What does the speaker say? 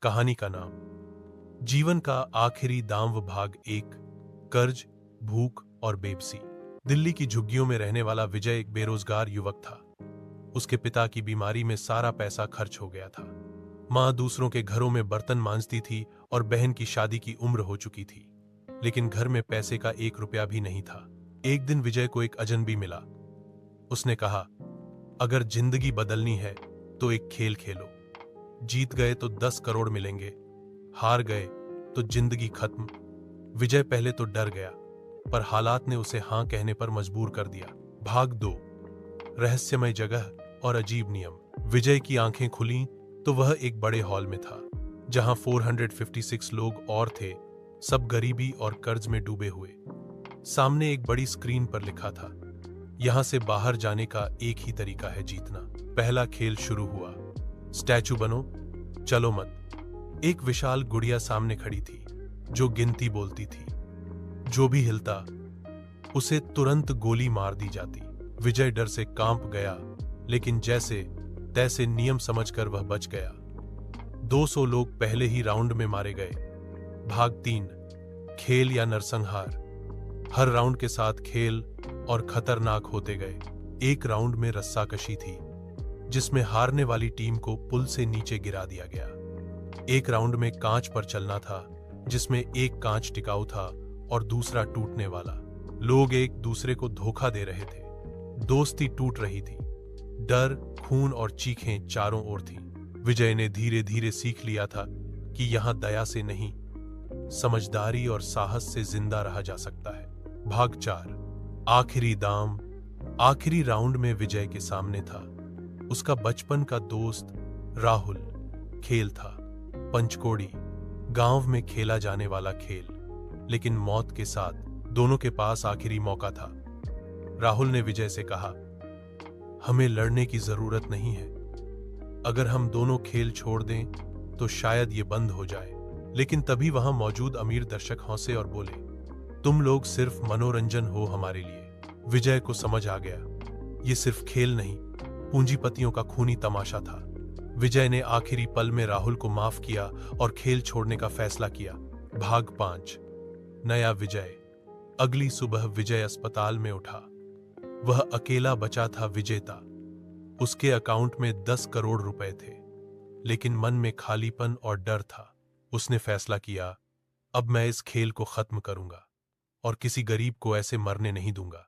कहानी का नाम जीवन का आखिरी दांव भाग 1। कर्ज, भूख और बेबसी। दिल्ली की झुग्गियों में रहने वाला विजय एक बेरोजगार युवक था। उसके पिता की बीमारी में सारा पैसा खर्च हो गया था। मां दूसरों के घरों में बर्तन मांजती थी और बहन की शादी की उम्र हो चुकी थी, लेकिन घर में पैसे का 1 रुपया भी नहीं था। एक दिन विजय को एक अजनबी मिला। उसने कहा, अगर जिंदगी बदलनी है तो एक खेल खेलो। जीत गए तो 10 करोड़ मिलेंगे, हार गए तो जिंदगी खत्म। विजय पहले तो डर गया, पर हालात ने उसे हां कहने पर मजबूर कर दिया। भाग 2। रहस्यमय जगह और अजीब नियम। विजय की आंखें खुलीं तो वह एक बड़े हॉल में था, जहां 456 लोग और थे, सब गरीबी और कर्ज में डूबे हुए। सामने एक बड़ी स्क्रीन पर लिखा था, यहां से बाहर जाने का एक ही तरीका है, जीतना। पहला खेल शुरू हुआ। स्टैचू बनो, चलो मत। एक विशाल गुड़िया सामने खड़ी थी, जो गिनती बोलती थी। जो भी हिलता, उसे तुरंत गोली मार दी जाती। विजय डर से कांप गया, लेकिन जैसे तैसे नियम समझकर वह बच गया। 200 लोग पहले ही राउंड में मारे गए। भाग 3। खेल या नरसंहार। हर राउंड के साथ खेल और खतरनाक होते गए। एक राउंड में रस्साकशी थी, जिसमें हारने वाली टीम को पुल से नीचे गिरा दिया गया। एक राउंड में कांच पर चलना था, जिसमें एक कांच टिकाऊ था और दूसरा टूटने वाला। लोग एक दूसरे को धोखा दे रहे थे। दोस्ती टूट रही थी। डर, खून और चीखें चारों ओर थीं। विजय ने धीरे धीरे सीख लिया था कि यहां दया से नहीं, समझदारी और साहस से जिंदा रहा जा सकता है। भाग 4। आखिरी दाम। आखिरी राउंड में विजय के सामने था उसका बचपन का दोस्त राहुल। खेल था पंचकोड़ी, गांव में खेला जाने वाला खेल, लेकिन मौत के साथ। दोनों के पास आखिरी मौका था। राहुल ने विजय से कहा, हमें लड़ने की जरूरत नहीं है। अगर हम दोनों खेल छोड़ दें तो शायद ये बंद हो जाए। लेकिन तभी वहां मौजूद अमीर दर्शक हंसे और बोले, तुम लोग सिर्फ मनोरंजन हो हमारे लिए। विजय को समझ आ गया, ये सिर्फ खेल नहीं, पूंजीपतियों का खूनी तमाशा था। विजय ने आखिरी पल में राहुल को माफ किया और खेल छोड़ने का फैसला किया। भाग 5। नया विजय। अगली सुबह विजय अस्पताल में उठा। वह अकेला बचा था विजेता। उसके अकाउंट में 10 करोड़ रुपए थे, लेकिन मन में खालीपन और डर था। उसने फैसला किया, अब मैं इस खेल को खत्म करूंगा और किसी गरीब को ऐसे मरने नहीं दूंगा।